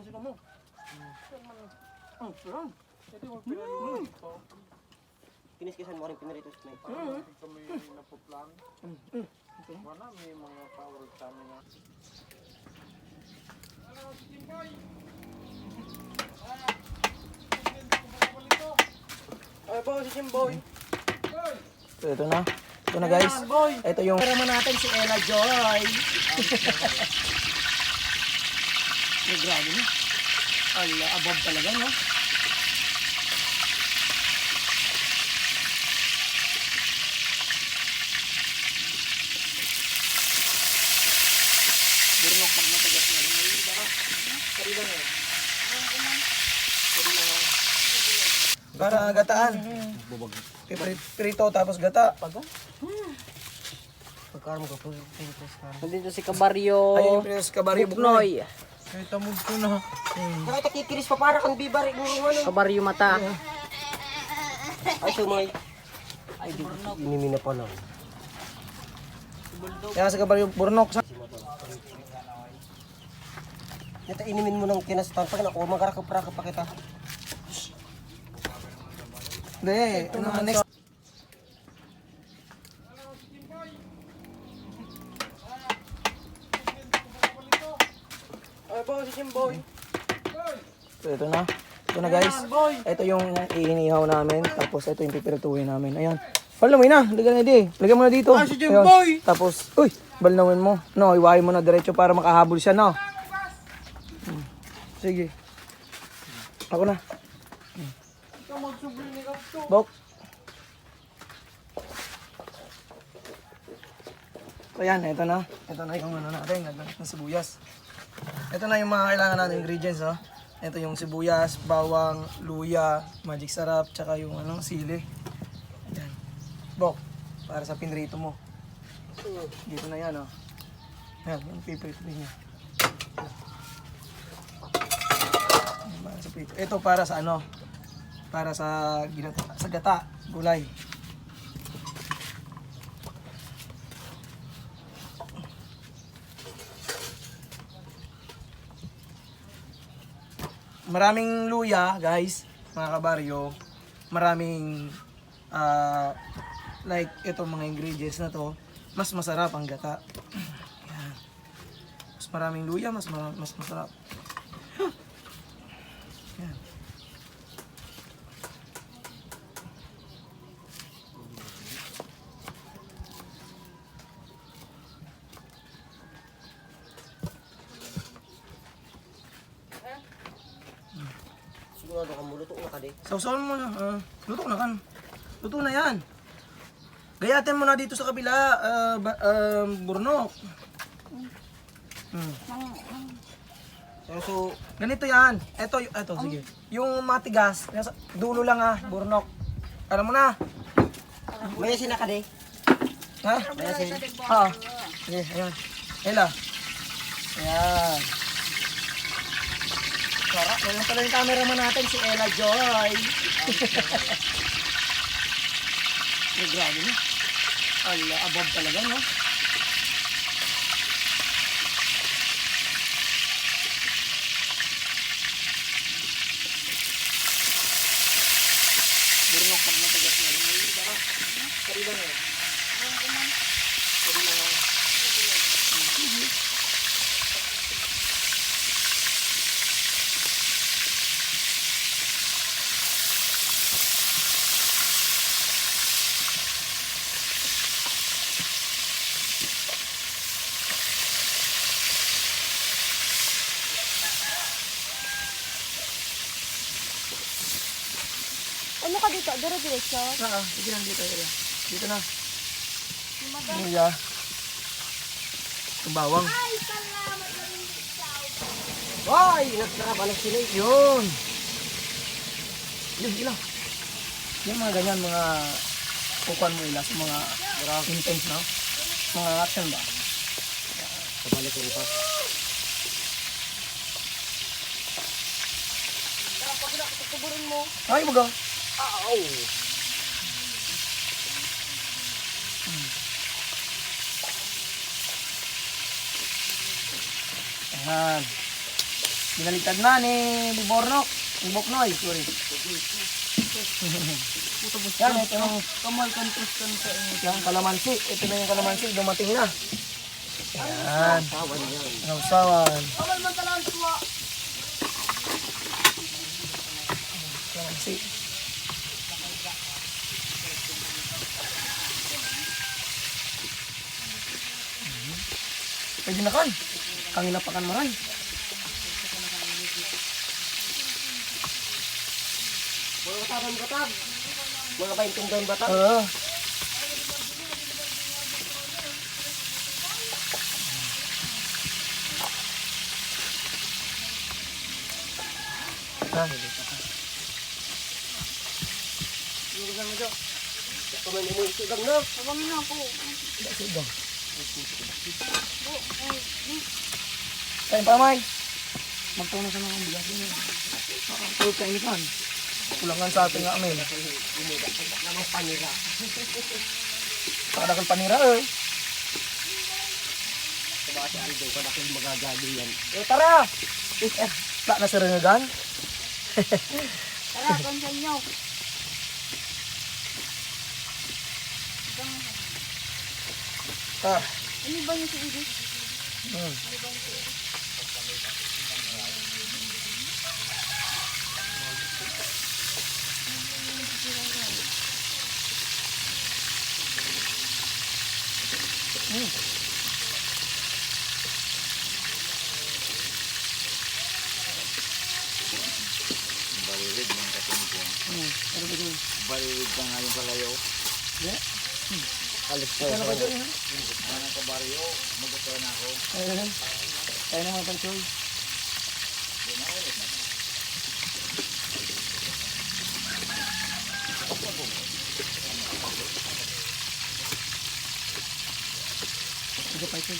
Yan sila mo. Ito mo pinalito dito. Kiniskisan mo rin pinarito sa night. Parang kami napuplan. Wala, may mga power kami na. Ay po, si Jimboy. So, ito na. Ito na guys. Ito yung Pera mo natin si Ella Joy. Ay, grabe na. Ala, above talaga, no? Burnok pag natagas na rin. Ay, baka. Sarila na. Sarila na. para gataan. Prito tapos gata. Pagkaroon ko po, pinipres ka. Nandito si Kabaryo. Ayun yung Prius Kabaryo Buknoy. Buknoy. Ay, tamog ko na. Nakita kikiris pa para kang bibarik mo ano. Kabaryo mata. Ay, sumay. Ay, di inimina pa lang. Kaya sa Kabaryo Burnok. Nata inimin mo ng kinastan. Pag nakuha, magkarakap-rakap pa kita. Hindi, next. Ay po, si Jimboy. So, ito na. Ito na guys. Ito yung iinihaw namin. Tapos ito yung pipirituhin namin. Ayan. Balnawin na. Lagyan na di. Lagyan mo na dito. Ah, si Jimboy! Ayan. Tapos, uy, balnawin mo. No, iwain mo na diretso para makahabol siya, no? Sige. Ako na. Bok. So yan, ito na. Ito na yung ano natin, nagdanak ng sibuyas. Ito na yung mga kailangan natin ingredients, no? Ito yung sibuyas, bawang, luya, magic sarap, tsaka yung ano, sili. Ayan. Bok, para sa pinrito mo. Dito na yan, oh. Yan, yung piprito niya. Para sa prito. Ito para sa ano? Para sa ginata, sa gata, gulay. Maraming luya, guys, mga kabaryo. Maraming like itong mga ingredients na to, mas masarap ang gata. Yan. Mas maraming luya, mas masarap. Yan. Sigurado ka mo, luto na ka di. Sausawan mo na. Luto na kan. Luto na yan. Gayatin mo na dito sa kabila, burnok. So, Ganito yan. Ito, sige. Yung matigas, nasa dulo lang burnok. Alam mo na. may sina ka di. Ha? May sina. Ha. Sige, ayan. Ela. Ayan. Sarap. Yan pala yung cameraman natin, si Ella Joy. Ay, grabe na. Ala, above talaga, no? Burnok pag matagas na rin. Ay, baka. Sarila na. Sarila na. Ano ka dito? Dire-diretso? Sige lang dito, Ella. Dito na. Luya. Yung bawang. Ay, salamat na rin ikaw. Ay, nagsarap anak sila. Yun. Yun, ila. Yung mga ganyan, mga kukuhan mo ila sa mga intense, no? Mga action ba? Kabalik ko pa. Pag nakatuburin mo. Ay, baga. Ow! Ayan. Binaligtad na ni Bubornok. Ni Boknoy, sorry. Yan, ito yung Kamal kantos kan sa inyo. yung kalamansi. Ito na yung kalamansi, dumating na. Yan. Nausawan. Kamal man talaan tuwa. Kalamansi. Pwede na kan. Kangin na pakan maray. Mga katawan batag. Mga 20 doon batag. Oo. Ah, Kumain mo isugang na. Tawangin na ako. sige. Kain pa, May. Magtaw na sa mga bigas niyo. Tulog ka inikan. Kulangan sa ating amin. Namang panira. Pakadakal panira eh. Diba si Aldo, kadakil magagabi yan. Tara! Tak na sa ringagan. Tara, kansan nyo. Ah. Ano ba yung si Edith? Hmm. Balirid ng katungkong. Ano ba yun? Balirid ka nga yung kalayo. Alis ko. Ano ba yun? Ano ka baryo? Magusto na ako. Ayun. Kaya naman pang choy. Sige pa ito.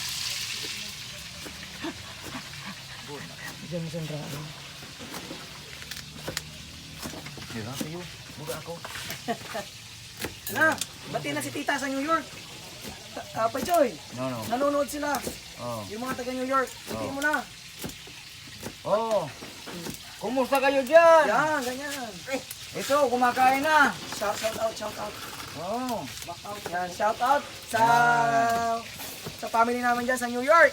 Diyan mo sandra. Diba kayo? Buga ako. Na, bati na si tita sa New York. Pachoy, No. nanonood sila. Oh. Yung mga taga New York. Bati mo na. Oh. Kumusta kayo dyan? Yan, ganyan. Ito, kumakain na. Shout out, shout out. Oh. Yan, shout out sa family namin dyan sa New York.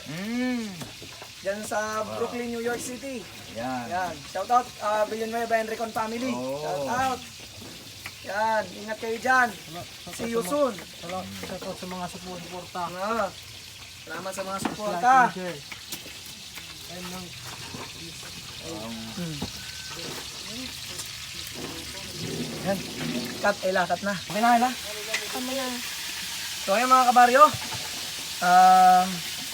Dyan sa Brooklyn, New York City. Yan. Yan, shout out Villanueva and Recon family. Oh. Shout out. Yan, ingat kayo dyan. See you soon. Shout out sa mga suporta. Salamat sa mga suporta. Yan. Cut, cut na. Okay na, Ela? Tama na. So ayun mga kabaryo,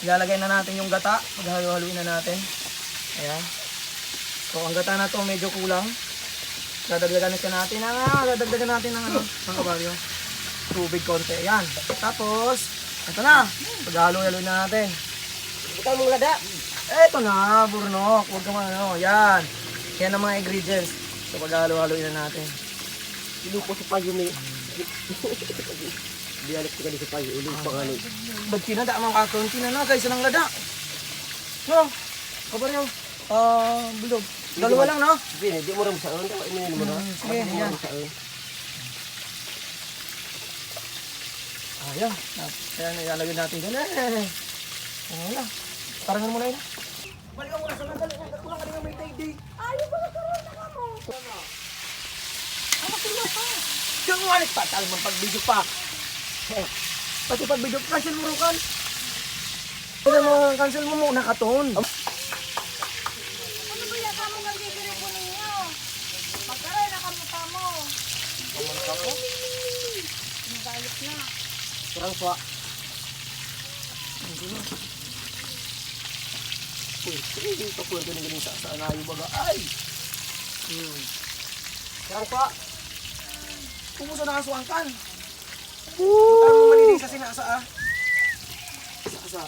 ilalagay na natin yung gata, maghalo-haluin na natin. Ayan. So ang gata na to medyo kulang. Dadagdagan natin ng ano, mga kabaryo. Tubig konti. Ayan. Tapos, ito na. Paghalo-haluin na natin. Ikaw mong lada. Ito na, burnok. Huwag ka ano. Yan. Yan ang mga ingredients. So paghalo-haluin na natin. Ilupo sa payo ni. Dialek ka di sa payo. Ilupo pa nga ni. Ba't kinada mga kakunti na na kaysa ng lada? No, kabaryo. Bilog. Dalawa lang, no? Sige, di mo rin saan. Inin mo na. Sige, yan. Ayan. Ayan, ilalagay natin dyan. Ayan. Parangan mo na yun. Balik ka muna sa nandali. Kulang ka may day-day. Ayaw ba nagkaroon na ka mo? Ano sila pa? Diyan mo alit pa. Talman pag-video pa. Pati pag-video, cancel mo rin kan. Tignan mo, cancel mo muna katon. Ano ba yan? Kamu nagigiri ko ninyo? Magkaroon na kamo pa mo. Magalit na. Kurang suwa. Hindi pa pwede na ganun sa anayo baga. Ay! Kurang suwa. Kumusta nakasuang kan? Parang mo malinis sa sinasa ah. Sa.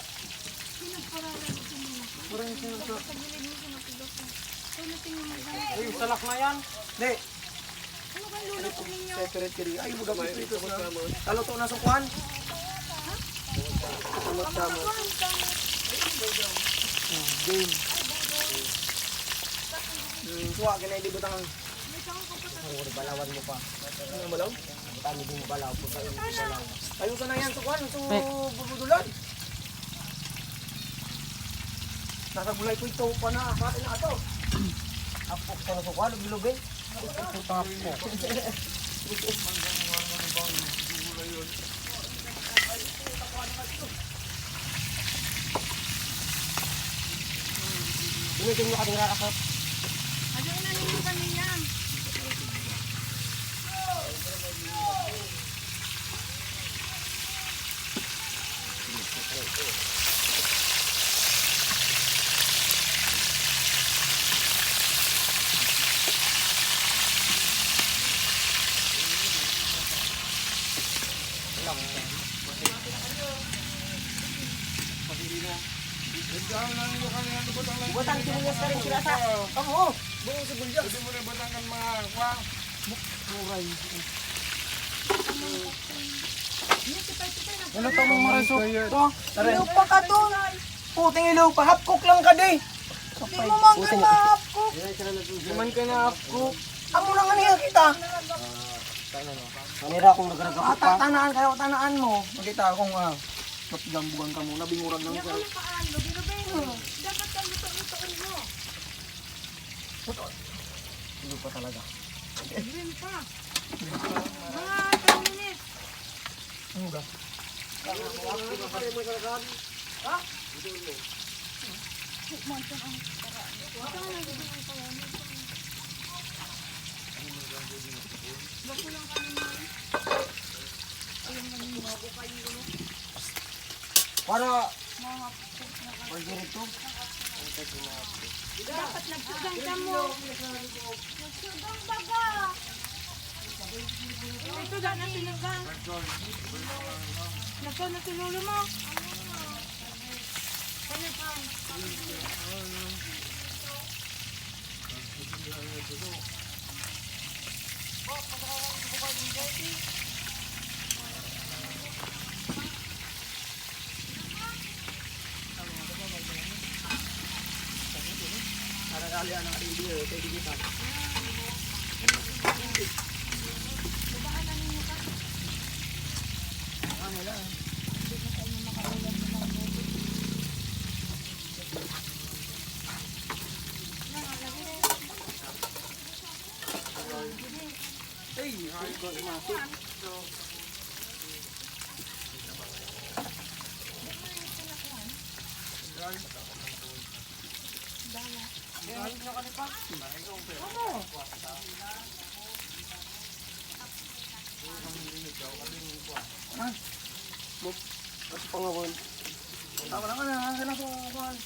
Parang sinasa. Ay, salak na yan. Hindi. Ano ba lulo ko ninyo? Separate kiri. Ay, buga po ito na. Talo to na sa kuhan. Tama. Suwa, kinailibot ang... Ang balawan mo pa. Ano balaw? Ang tami din balaw. Pagkain mo balaw. Ayusan na yan, sukuan, so bubudulan. Nasa gulay ko ito pa na, bakit na ito? Apok ka na sa kwalo, bilog eh. Initin mo ka din rakasap. Ano na ninyo kami yan? Buatan sibuyas ka rin sila sa. Oo, buong sibulya. Pwede mo rin batangkan mga kwa. Ano to mong maraso? Ito, tara. Ilaw pa ka doon. Puting ilaw pa, half cook lang ka di. Hindi mo maghanap ko. Naman ka na half cook. Amo lang nga niya kita. Kanira akong nagragapot pa. Tanaan kayo, tanaan mo. Makita akong gambugan ka muna, binguran lang siya. Ano pa ano? Binubay mo. Dapat ka luto-lutoin mo. Ilo pa talaga. Green pa. Mga 10 minutes. Ano ba? Para pwede rito. Dapat nagsugang ka mo. Nagsugang baga. Ito na sinugang. Nako na sinulo mo. Ano pa? Kasi pangawon. Tama na ka na, hanggang na po. Sabi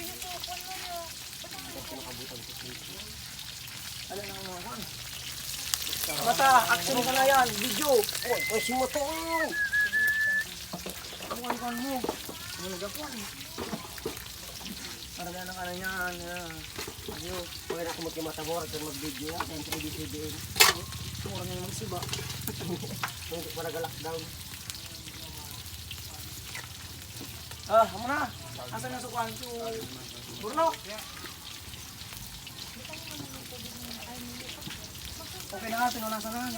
niyo po, kung mo niyo. Alin ang mga kan? Basta, action ka na yan, video. Uy, pwede mo to. Ang kan mo. Ano nagapuan? Para na ka na yan. Video. Pwede ako magkimatagor at mag-video. At 3D-CBN. Mura na yung magsiba. Hindi pa nag-lockdown. Amo na. Asan na sukuan? Burno. Okay na, pinunasan na.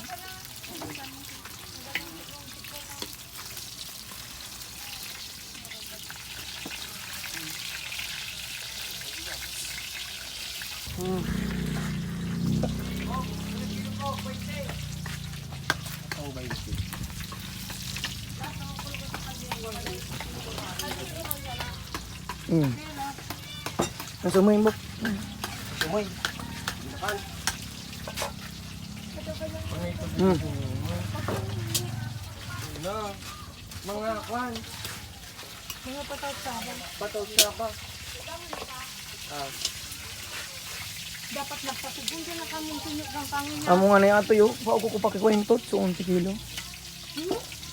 Nasa mo yung Umoy. mga kwan. Mga pataw-sabaw. Pataw siya ba? Dapat nagpatugon ka na kami tunyok ng pangin na. Amo nga na yung ato yun. Pauko ko pakikwentot. So, 11 kilo.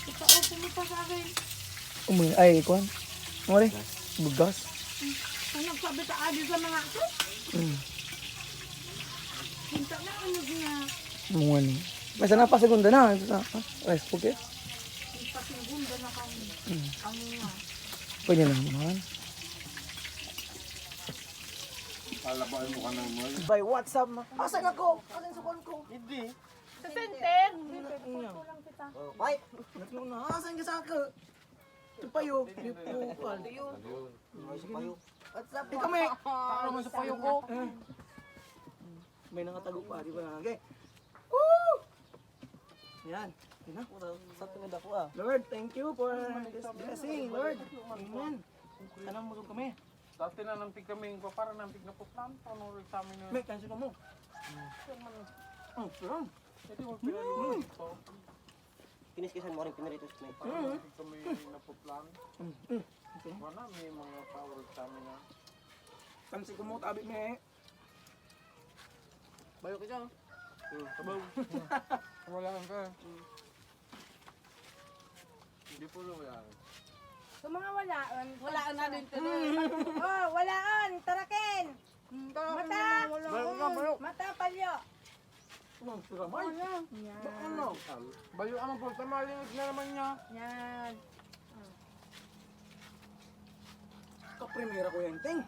Ipaupo mo pa sa akin. Ay, kwan. Mare, bugas. Kung nagsabi sa adi sa mga ito, hinta na ano niya. Mga ni. Masa na pa segunda na. Rice cooker. Ipasugunda na kami. Kami nga. Pwede na naman. Palabain mo ka ng mo. By WhatsApp ma. Asan ako? Asan sa phone ko? Hindi. Sa center. Oh, bye. Natlo na. Asan ka sa ako? Ito pa yun. Ipupal. Payo. WhatsApp. Ikaw may. Para naman sa payo ko. May nakatago pa. Di ba nangagay? Woo! Yan. Yan na. Sa tungod ako ah. Lord, thank you for this blessing, Lord. Amen. Anong mo kami? Dati na nampig kami, para nampig na po plan. Paano rin sa amin yun? May cancel mo. Oh, pero. Hindi mo pinalimutan ito. Kiniskisan mo rin pinaritos mo. Para nampig kami na po plan. Wala, may mga power sa amin na. Cancel ko mo, tabi me. Bayo ka dyan. Sabaw. Wala ka. Hindi po wala. Sa mga walaan. Walaan na din tuloy. Oh, walaan. Tarakin. Mata. Mata, palyo. Oh, pero may. Yan. Ano? Bayo ang po, tamalingot na naman niya. Yan. Kaprimera ko yan, ting.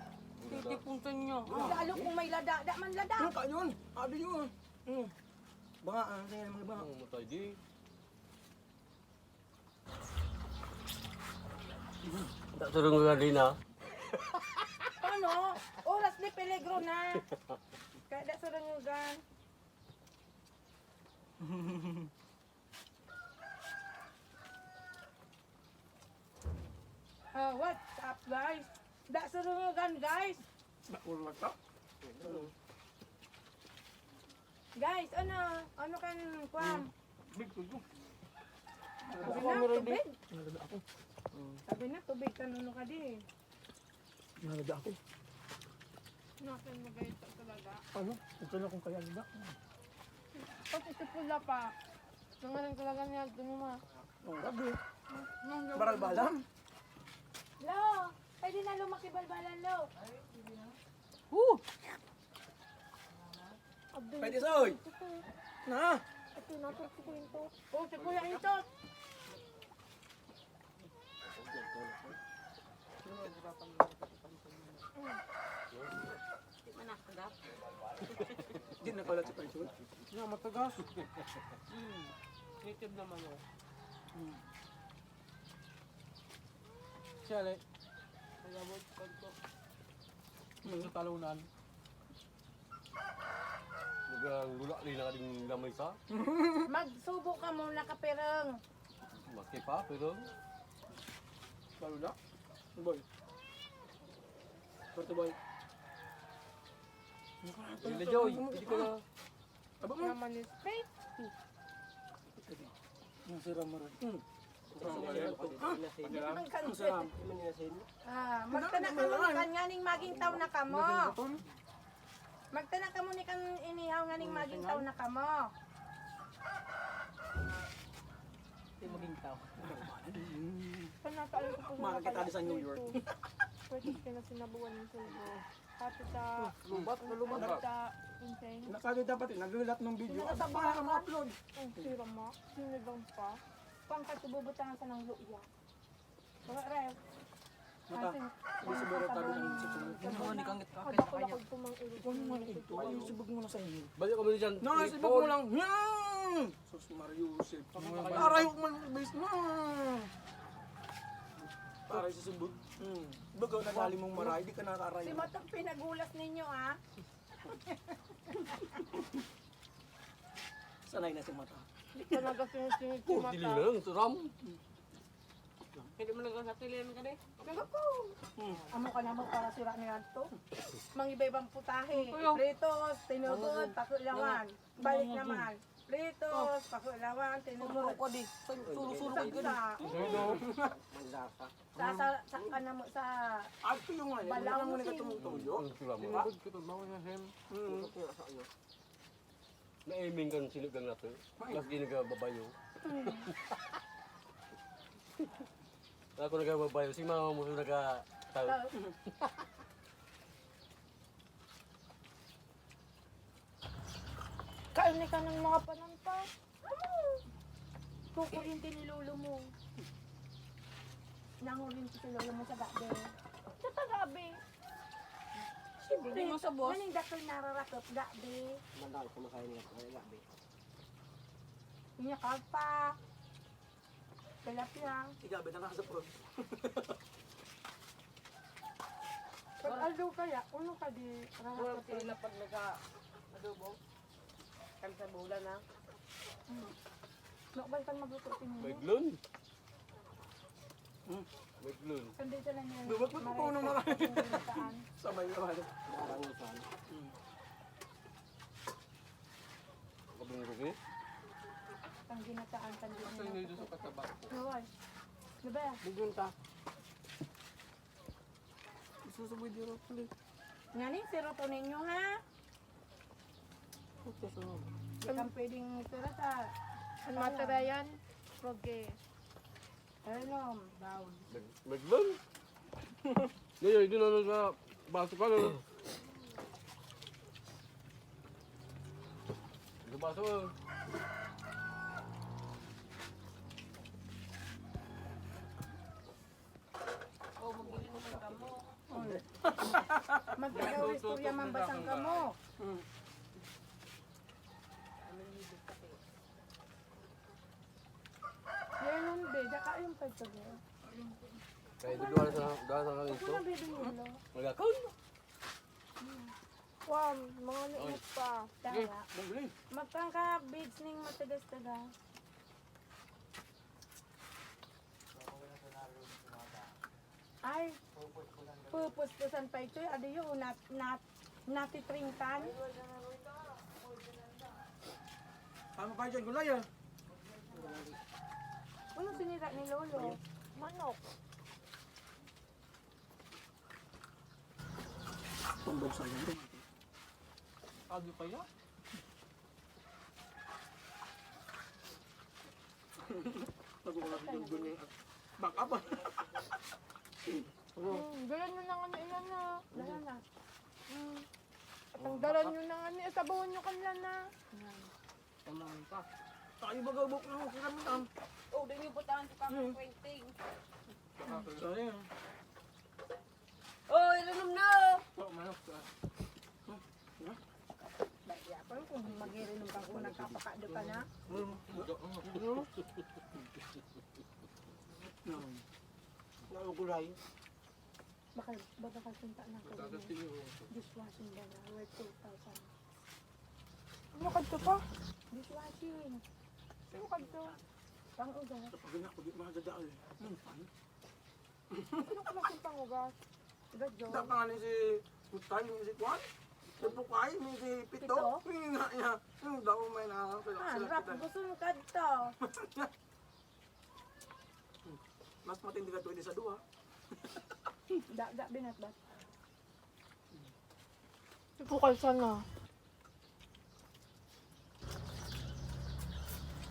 Titipuntan nyo. Lalo kung may lada. Da man lada. Ano ka yun? Abi yun. Banga, ano sa'yo mga banga? Matay di. Tak surung nga rin ah. Ano? Oras ni peligro na. Kaya da sa rangugan. What's up, guys? Da sa rangugan, guys. Wala ka? Guys, ano? Ano kan kwam? Big to do. Sabi na, tubig. Sabi na, tubig. Kanuno ka di. Nalada ako. Nakin mo guys talaga. Ano? Ito na kung kaya nila. Pag ito pula pa. Nangalan talaga niya. Ito mo ma. Oh, rabi. Baral balam. Lo! Pwede na lumaki balbalan, Lo. Woo! Abdul. Pwede soy. Na. Ito natin si Kwento. Oh, si Kuya Intot. Hindi nakalat sa pension. Nga, matagas. Native naman o. Siyale. Kaya mo, pagko. Sa talunan. Naglula rin na kaling gamay sa. Magsubo ka muna kapirang. Maski pa pero Baru na. Boy. Porto boy. Hindi Joy, hindi ko na. Aba mo. Naman is faith. Ang sarap mo rin. Ang Ang kanset. sarap. Magtana ka mo ni kanyaning maging taw na kamo. Magtana ka mo ni kan inihaw nga ning maging taw na kamo. Hindi maging tao. Panakaalam ko po Makakita sa New York. Pwede ka na sinabuan ng silbo. Pati sa Lubat na lubat. sa insane. Nakagi dapat nagulat ng video. At para ma-upload. Ang sira mo. Sinigang pa. Pangkat bubutangan sa ng luya. Baka rev. Mata. Hindi siguro tabi ng susunod. Yung mga nikangit ka. Kada ko lakod po mang ilo. Kung mo na ito, ay subog mo na sa inyo. Balik kami dyan. No, subog mo lang. Yan! Sus Mario Joseph. Aray ko man base na. Aray sa subog. Bagaw na dali mong maray, di ka nakaaray. Si Matang pinagulas ninyo ah. Sanay na si Mata. Hindi ka nagasingit si Oh, dili Mata. na lang, suram. Hindi mo nagkakatilian ka din. Kaya ko. Amo ka naman para sira niya to. Mang iba-ibang putahe. Kuya. Pritos, tinugod, pakuilawan. Balik naman. Pritos, pakuilawan, tinugod. Ako di. Suro-suro ka din. Sa ano mo sa Ito yung ano, Balaw wala mo na sin. katumutuyo. Ang suram mo. Tinugod ko ito, bawa niya hem. Na-aiming kan sinigang natin. Plus di nagababayo. Ako nagababayo. Si mama mo nagataw. kain ka ng mga pananta. Kukulinti ni lolo mo. Nangulinti si lolo mo sa gabi. Sa tagabi. Siyempre, Hindi mo sa boss. maning dakol nararakot, gabi. Mandang kumakain nga kaya gabi. Inya kalpa. Tilapia. Igabi na nasa prod. Pag aldo kaya, uno ka di Wala rarakot. sila pag nag-adobo. Kan sa bulan na. Nakbal kan magluto pinili. Meglon. Meglon. Kundi sila niya. Dubat mo po nung marami. Saan? Sabay naman. Darang usan. Kabang rugi. Ang ginataan kan din Asa yun nila. dito sa katabak ko. Nawal. Diba? Bigyan ta. Susuboy di ro pala. Nganing siroto ninyo ha? Ikang pwedeng sirat ha? Ang matara yan, proge. Ano? Daw. Meglon. Ngayon, hindi na sa baso ka na. Sa baso ka. Magkagaw istorya mambasang ka mo. Yan nun be, daka yung pagsabi. Kaya ito doon sa kangin Ako to. na baby nilo. Magakaon. Wow, mga nainit pa. Daya. Magli. Magpangka beads ning matagas-taga. Ay, pupus-pusan pa ito. Ado yung natitringkan. Ano pa dyan? Gulay ah. Ano sinira ni Lolo? Manok. Tumbog sa laro. Ado kaya? Nagkukulat yung ganyan. Back up ah. Dalan nyo na nga ni ilan na. Dala na. At ang dalan nyo na nga ni, sabawan nyo kanila na. Tamang pa. Tayo bagabok na sila mo tam. Oh, din yung butahan sa kamang printing. Sayang. Oh, ilanom na! Oh, manok ka. Daya pa kung magirinong kang unang kapakado ka na. Gulay. Bakal sunta na ko. Dishwashing ba na? Worth 2,000. Ano kadto pa? Dishwashing. Ano kadto? Pang-uga. Pag anak ko, di mahadadaan eh. Ano ka nasin pangugas? Gadyo. Dapat nga ni si Putay, ni si Kwan. Si Pukay, ni si Pito. Pito? Hindi nga niya. Yung daw may nakakasala. Ah, rap. Gusto mo kadto. Mas matindi ka pwede sa duha. Da binat ba? Ipukal sana.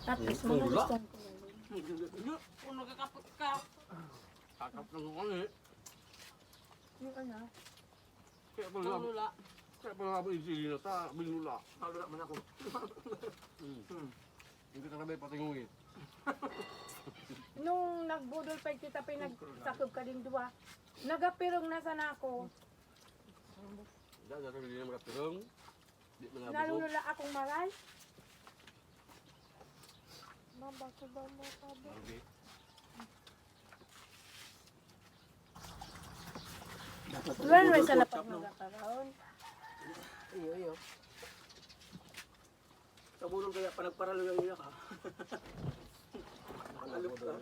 At least mga listan ko ngayon. Kung nagkakapot ka. Kakap na ko eh. Yung ano? Kaya pala Ang lula. kaya pala ako isili na sa binula. Halo naman ako. Hindi ka sabay patingungit. Nung nagbudol pa kita pinagsakob ka din duwa. Nagapirong na sana ako. Dahil sa hindi na makapirong. Di na nabusog. Nalulula akong maray. Mabasa ba mo sabi? Okay. Well, may sana pag nagkakaroon. Iyo. Sa bulong kaya pa nagparalo yung iyak ha. Alok ka.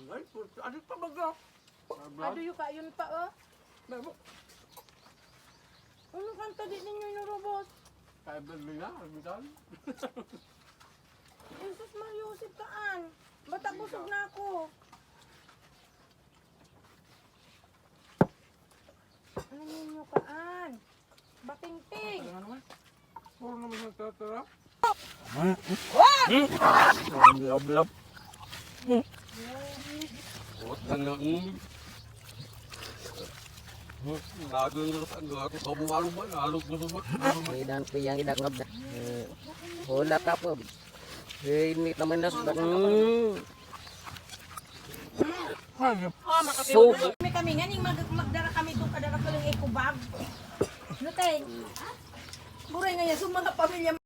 Ay, ano pa baga? Ado yung kayon pa oh. Memo. Ano kanta di ninyo yung robot? Kaya Berlin na, albitan. Jesus Mariusip kaan. Bata busog na ako. Ano ninyo kaan? Bating-ting. Ano naman? Puro naman sa tatara. Lab-lab. Huwag na Gagawin ko sa gagawin ko buwalo ba? Halog mo sa ba? Idan pa yang idak ngab. Wala ka po. Ini naman na sudah. Subo. Kami nga, ning magdara kami itong kadara ko lang eco bag. No, tay? Buray nga yan, so mga pamilya